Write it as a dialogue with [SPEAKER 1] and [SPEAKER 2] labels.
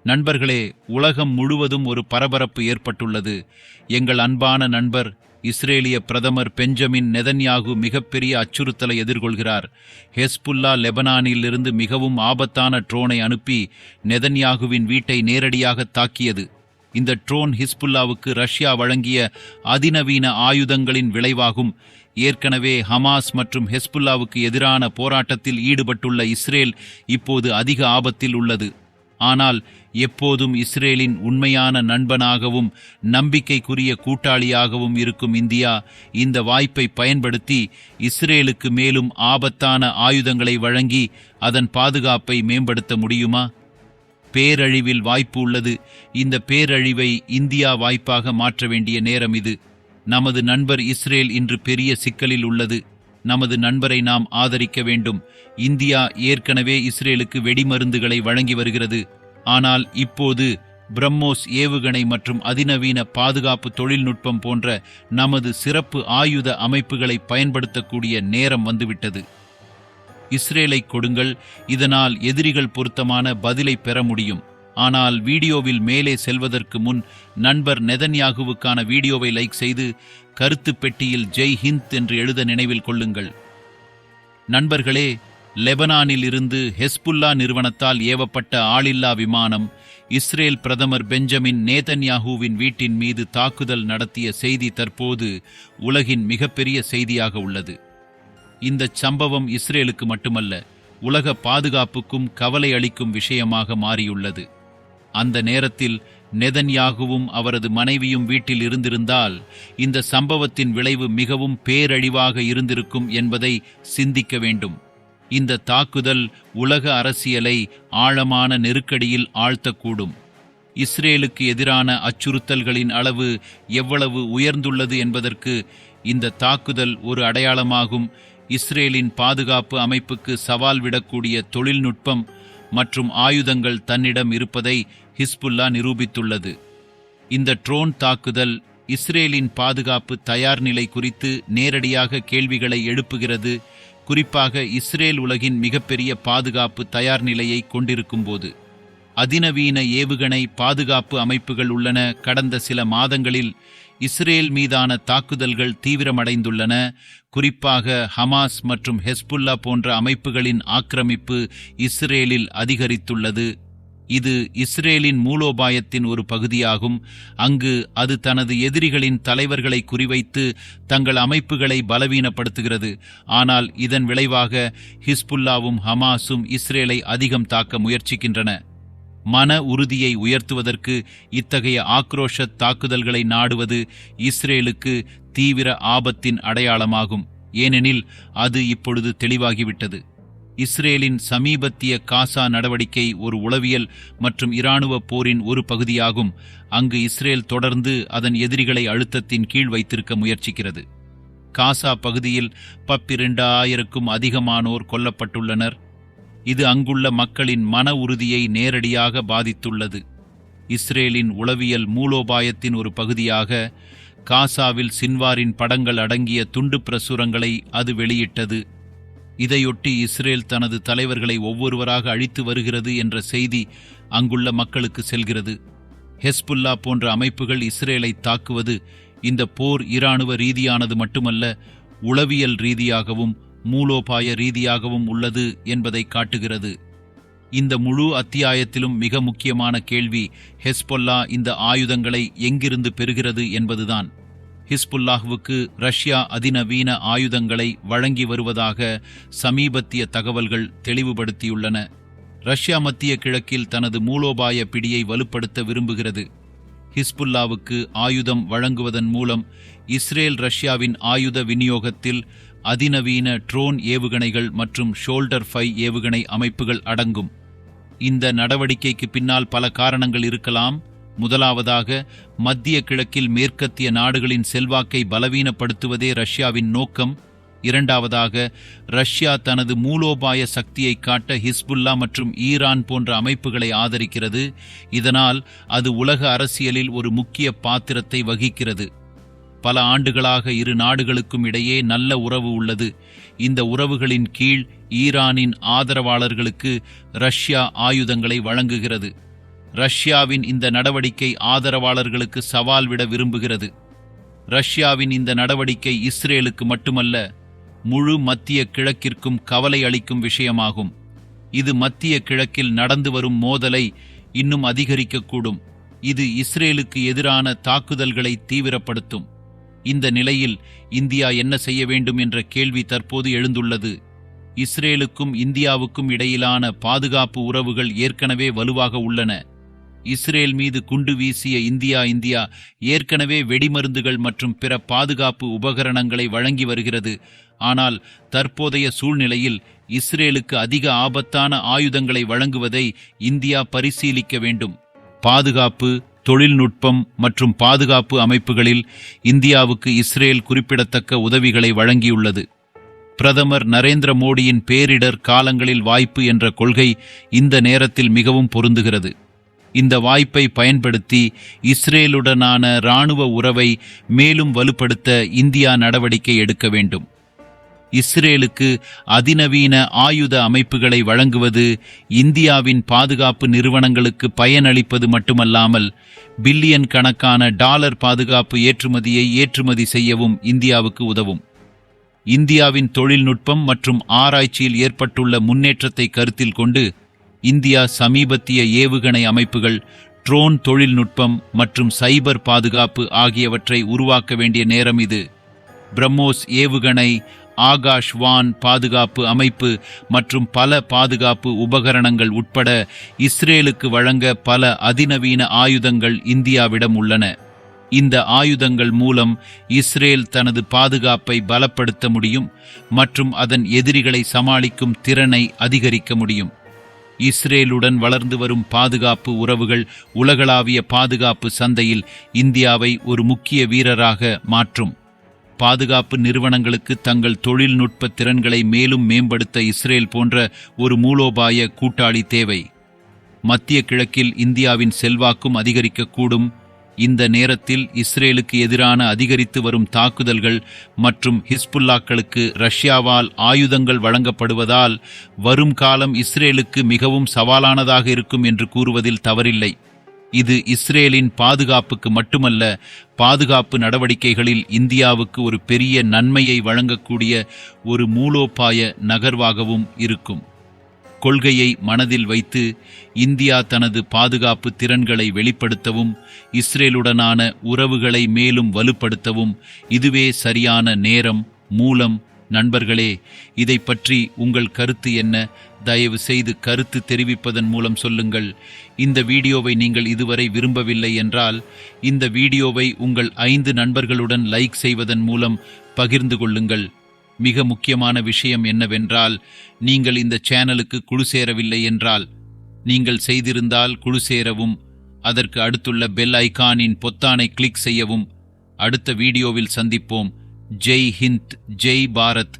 [SPEAKER 1] நண்பர்களே, உலகம் முழுவதும் ஒரு பரபரப்பு ஏற்பட்டுள்ளது. எங்கள் அன்பான நண்பர் இஸ்ரேலிய பிரதமர் பெஞ்சமின் நெதன்யாகு மிகப்பெரிய அச்சுறுத்தலை எதிர்கொள்கிறார். ஹெஸ்புல்லா லெபனானிலிருந்து மிகவும் ஆபத்தான ட்ரோனை அனுப்பி நெதன்யாகுவின் வீட்டை நேரடியாக தாக்கியது. இந்த ட்ரோன் ஹிஸ்புல்லாவுக்கு ரஷ்யா வழங்கிய அதிநவீன ஆயுதங்களின் விளைவாகும். ஏற்கனவே ஹமாஸ் மற்றும் ஹெஸ்புல்லாவுக்கு எதிரான போராட்டத்தில் ஈடுபட்டுள்ள இஸ்ரேல் இப்போது அதிக ஆபத்தில் உள்ளது. ஆனால் எப்போதும் இஸ்ரேலின் உண்மையான நண்பனாகவும் நம்பிக்கைக்குரிய கூட்டாளியாகவும் இருக்கும் இந்தியா இந்த வாய்ப்பை பயன்படுத்தி இஸ்ரேலுக்கு மேலும் ஆபத்தான ஆயுதங்களை வழங்கி அதன் பாதுகாப்பை மேம்படுத்த முடியுமா? பேரழிவில் வாய்ப்பு உள்ளது. இந்த பேரழிவை இந்தியா வாய்ப்பாக மாற்ற வேண்டிய நேரம் இது. நமது நண்பர் இஸ்ரேல் இன்று பெரிய சிக்கலில் உள்ளது. நமது நண்பரை நாம் ஆதரிக்க வேண்டும். இந்தியா ஏற்கனவே இஸ்ரேலுக்கு வெடிமருந்துகளை வழங்கி வருகிறது. ஆனால் இப்போது பிரம்மோஸ் ஏவுகணை மற்றும் அதிநவீன பாதுகாப்பு தொழில்நுட்பம் போன்ற நமது சிறப்பு ஆயுத அமைப்புகளை பயன்படுத்தக்கூடிய நேரம் வந்துவிட்டது. இஸ்ரேலை கொடுங்கள். இதனால் எதிரிகள் பொருத்தமான பதிலை பெற முடியும். ஆனால் வீடியோவில் மேலே செல்வதற்கு முன் நண்பர் நெதன்யாகுவுக்கான வீடியோவை லைக் செய்து கருத்து பெட்டியில் ஜெய் ஹிந்த் என்று எழுத நினைவில் கொள்ளுங்கள். நண்பர்களே, லெபனானில் இருந்து ஹெஸ்புல்லா நிறுவனத்தால் ஏவப்பட்ட ஆளில்லா விமானம் இஸ்ரேல் பிரதமர் பெஞ்சமின் நேதன்யாகுவின் வீட்டின் மீது தாக்குதல் நடத்திய செய்தி தற்போது உலகின் மிகப்பெரிய செய்தியாக உள்ளது. இந்த சம்பவம் இஸ்ரேலுக்கு மட்டுமல்ல, உலக பாதுகாப்புக்கும் கவலை அளிக்கும் விஷயமாக மாறியுள்ளது. அந்த நேரத்தில் நெதன்யாகுவும் அவரது மனைவியும் வீட்டில் இருந்திருந்தால் இந்த சம்பவத்தின் விளைவு மிகவும் பேரழிவாக இருந்திருக்கும் என்பதை சிந்திக்க வேண்டும். இந்த தாக்குதல் உலக அரசியலை ஆழமான நெருக்கடியில் ஆழ்த்தக்கூடும். இஸ்ரேலுக்கு எதிரான அச்சுறுத்தல்களின் அளவு எவ்வளவு உயர்ந்துள்ளது என்பதற்கு இந்த தாக்குதல் ஒரு அடையாளமாகும். இஸ்ரேலின் பாதுகாப்பு அமைப்புக்கு சவால் விடக்கூடிய தொழில்நுட்பம் மற்றும் ஆயுதங்கள் தன்னிடம் இருப்பதை ஹிஸ்புல்லா நிரூபித்துள்ளது. இந்த ட்ரோன் தாக்குதல் இஸ்ரேலின் பாதுகாப்பு தயார் நிலை குறித்து நேரடியாக கேள்விகளை எழுப்புகிறது. குறிப்பாக இஸ்ரேல் உலகின் மிகப்பெரிய பாதுகாப்பு தயார் நிலையை கொண்டிருக்கும் போது. அதிநவீன ஏவுகணை பாதுகாப்பு அமைப்புகள் உள்ளன. கடந்த சில மாதங்களில் இஸ்ரேல் மீதான தாக்குதல்கள் தீவிரமடைந்துள்ளன. குறிப்பாக ஹமாஸ் மற்றும் ஹெஸ்புல்லா போன்ற அமைப்புகளின் ஆக்கிரமிப்பு இஸ்ரேலில் அதிகரித்துள்ளது. இது இஸ்ரேலின் மூலோபாயத்தின் ஒரு பகுதியாகும். அங்கு அது தனது எதிரிகளின் தலைவர்களை குறிவைத்து தங்கள் அமைப்புகளை பலவீனப்படுத்துகிறது. ஆனால் இதன் விளைவாக ஹிஸ்புல்லாவும் ஹமாஸும் இஸ்ரேலை அதிகம் தாக்க முயற்சிக்கின்றன. மன உறுதியை உயர்த்துவதற்கு இத்தகைய ஆக்ரோஷ தாக்குதல்களை நாடுவது இஸ்ரேலுக்கு தீவிர ஆபத்தின் அடையாளமாகும். ஏனெனில் அது இப்பொழுது தெளிவாகிவிட்டது. இஸ்ரேலின் சமீபத்திய காசா நடவடிக்கை ஒரு உளவியல் மற்றும் இராணுவ போரின் ஒரு பகுதியாகும். அங்கு இஸ்ரேல் தொடர்ந்து அதன் எதிரிகளை அழுத்தத்தின் கீழ் வைத்திருக்க முயற்சிக்கிறது. காசா பகுதியில் 12,000க்கும் அதிகமானோர் கொல்லப்பட்டுள்ளனர். இது அங்குள்ள மக்களின் மன உறுதியை நேரடியாக பாதித்துள்ளது. இஸ்ரேலின் உளவியல் மூலோபாயத்தின் ஒரு பகுதியாக காசாவில் சின்வாரின் படங்கள் அடங்கிய துண்டு பிரசுரங்களை அது வெளியிட்டது. இதையொட்டி இஸ்ரேல் தனது தலைவர்களை ஒவ்வொருவராக அழித்து வருகிறது என்ற செய்தி அங்குள்ள மக்களுக்கு செல்கிறது. ஹெஸ்புல்லா போன்ற அமைப்புகள் இஸ்ரேலை தாக்குவது இந்த போர் இராணுவ ரீதியானது மட்டுமல்ல, உளவியல் ரீதியாகவும் மூலோபாய ரீதியாகவும் உள்ளது என்பதை காட்டுகிறது. இந்த முழு அத்தியாயத்திலும் மிக முக்கியமான கேள்வி ஹெஸ்புல்லா இந்த ஆயுதங்களை எங்கிருந்து பெறுகிறது என்பதுதான். ஹிஸ்புல்லாஹுவுக்கு ரஷ்யா அதிநவீன ஆயுதங்களை வழங்கி வருவதாக சமீபத்திய தகவல்கள் தெளிவுபடுத்தியுள்ளன. ரஷ்யா மத்திய கிழக்கில் தனது மூலோபாய பிடியை வலுப்படுத்த விரும்புகிறது. ஹிஸ்புல்லாவுக்கு ஆயுதம் வழங்குவதன் மூலம் இஸ்ரேல் ரஷ்யாவின் ஆயுத விநியோகத்தில் அதிநவீன ட்ரோன் ஏவுகணைகள் மற்றும் ஷோல்டர் 5 ஏவுகணை அமைப்புகள் அடங்கும். இந்த நடவடிக்கைக்கு பின்னால் பல காரணங்கள் இருக்கலாம். முதலாவதாக, மத்திய கிழக்கில் மேற்கத்திய நாடுகளின் செல்வாக்கை பலவீனப்படுத்துவதே ரஷ்யாவின் நோக்கம். இரண்டாவதாக, ரஷ்யா தனது மூலோபாய சக்தியை காட்ட ஹிஸ்புல்லா மற்றும் ஈரான் போன்ற அமைப்புகளை ஆதரிக்கிறது. இதனால் அது உலக அரசியலில் ஒரு முக்கிய பாத்திரத்தை வகிக்கிறது. பல ஆண்டுகளாக இரு நாடுகளுக்கும் இடையே நல்ல உறவு உள்ளது. இந்த உறவுகளின் கீழ் ஈரானின் ஆதரவாளர்களுக்கு ரஷ்யா ஆயுதங்களை வழங்குகிறது. ரஷ்யாவின் இந்த நடவடிக்கை ஆதரவாளர்களுக்கு சவால் விட விரும்புகிறது. ரஷ்யாவின் இந்த நடவடிக்கை இஸ்ரேலுக்கு மட்டுமல்ல, முழு மத்திய கிழக்கிற்கும் கவலை அளிக்கும் விஷயமாகும். இது மத்திய கிழக்கில் நடந்து வரும் மோதலை இன்னும் அதிகரிக்கக்கூடும். இது இஸ்ரேலுக்கு எதிரான தாக்குதல்களை தீவிரப்படுத்தும். இந்த நிலையில் இந்தியா என்ன செய்ய வேண்டும் என்ற கேள்வி தற்போது எழுந்துள்ளது. இஸ்ரேலுக்கும் இந்தியாவுக்கும் இடையிலான பாதுகாப்பு உறவுகள் ஏற்கனவே வலுவாக உள்ளன. இஸ்ரேல் மீது குண்டு வீசிய இந்தியா ஏற்கனவே வெடிமருந்துகள் மற்றும் பிற பாதுகாப்பு உபகரணங்களை வழங்கி வருகிறது. ஆனால் தற்போதைய சூழ்நிலையில் இஸ்ரேலுக்கு அதிக ஆபத்தான ஆயுதங்களை வழங்குவதை இந்தியா பரிசீலிக்க வேண்டும். பாதுகாப்பு, தொழில்நுட்பம் மற்றும் பாதுகாப்பு அமைப்புகளில் இந்தியாவுக்கு இஸ்ரேல் குறிப்பிடத்தக்க உதவிகளை வழங்கியுள்ளது. பிரதமர் நரேந்திர மோடியின் பேரிடர் காலங்களில் வாய்ப்பு என்ற கொள்கை இந்த நேரத்தில் மிகவும் பொருந்துகிறது. இந்த வாய்ப்பை பயன்படுத்தி இஸ்ரேலுடனான இராணுவ உறவை மேலும் வலுப்படுத்த இந்தியா நடவடிக்கை எடுக்க வேண்டும். இஸ்ரேலுக்கு அதிநவீன ஆயுத அமைப்புகளை வழங்குவது இந்தியாவின் பாதுகாப்பு நிறுவனங்களுக்கு பயனளிப்பது மட்டுமல்லாமல் பில்லியன் கணக்கான டாலர் பாதுகாப்பு ஏற்றுமதியை ஏற்றுமதி செய்யவும் இந்தியாவுக்கு உதவும். இந்தியாவின் தொழில்நுட்பம் மற்றும் ஆராய்ச்சியில் ஏற்பட்டுள்ள முன்னேற்றத்தை கருத்தில் கொண்டு இந்தியா சமீபத்திய ஏவுகணை அமைப்புகள், ட்ரோன் தொழில்நுட்பம் மற்றும் சைபர் பாதுகாப்பு ஆகியவற்றை உருவாக்க வேண்டிய நேரம் இது. பிரம்மோஸ் ஏவுகணை, ஆகாஷ் வான் பாதுகாப்பு அமைப்பு மற்றும் பல பாதுகாப்பு உபகரணங்கள் உட்பட இஸ்ரேலுக்கு வழங்க பல அதிநவீன ஆயுதங்கள் இந்தியாவிடம் உள்ளன. இந்த ஆயுதங்கள் மூலம் இஸ்ரேல் தனது பாதுகாப்பை பலப்படுத்த முடியும் மற்றும் அதன் எதிரிகளை சமாளிக்கும் திறனை அதிகரிக்க முடியும். இஸ்ரேலுடன் வளர்ந்து வரும் பாதுகாப்பு உறவுகள் உலகளாவிய பாதுகாப்பு சந்தையில் இந்தியாவை ஒரு முக்கிய வீரராக மாற்றும். பாதுகாப்பு நிறுவனங்களுக்கு தங்கள் தொழில்நுட்ப திறன்களை மேலும் மேம்படுத்த இஸ்ரேல் போன்ற ஒரு மூலோபாய கூட்டாளி தேவை. மத்திய கிழக்கில் இந்தியாவின் செல்வாக்கும் அதிகரிக்கக்கூடும். இந்த நேரத்தில் இஸ்ரேலுக்கு எதிரான அதிகரித்து வரும் தாக்குதல்கள் மற்றும் ஹிஸ்புல்லாக்களுக்கு ரஷ்யாவால் ஆயுதங்கள் வழங்கப்படுவதால் வரும் காலம் இஸ்ரேலுக்கு மிகவும் சவாலானதாக இருக்கும் என்று கூறுவதில் தவறில்லை. இது இஸ்ரேலின் பாதுகாப்புக்கு மட்டுமல்ல, பாதுகாப்பு நடவடிக்கைகளில் இந்தியாவுக்கு ஒரு பெரிய நன்மையை வழங்கக்கூடிய ஒரு மூலோபாய நகர்வாகவும் இருக்கும். கொள்கையை மனதில் வைத்து இந்தியா தனது பாதுகாப்பு திறன்களை வெளிப்படுத்தவும் இஸ்ரேலுடனான உறவுகளை மேலும் வலுப்படுத்தவும் இதுவே சரியான நேரம். மூலம் நண்பர்களே, இதை பற்றி உங்கள் கருத்து என்ன? தயவு செய்து கருத்து தெரிவிப்பதன் மூலம் சொல்லுங்கள். இந்த வீடியோவை நீங்கள் இதுவரை விரும்பவில்லை என்றால் இந்த வீடியோவை உங்கள் 5 நண்பர்களுடன் லைக் செய்வதன் மூலம் பகிர்ந்து கொள்ளுங்கள். மிக முக்கியமான விஷயம் என்னவென்றால், நீங்கள் இந்த சேனலுக்கு குழு சேரவில்லை என்றால் நீங்கள் செய்திருந்தால் குழு சேரவும், அதற்கு அடுத்துள்ள பெல் ஐகானின் பொத்தானை கிளிக் செய்யவும். அடுத்த வீடியோவில் சந்திப்போம். ஜெய் ஹிந்த், ஜெய் பாரத்.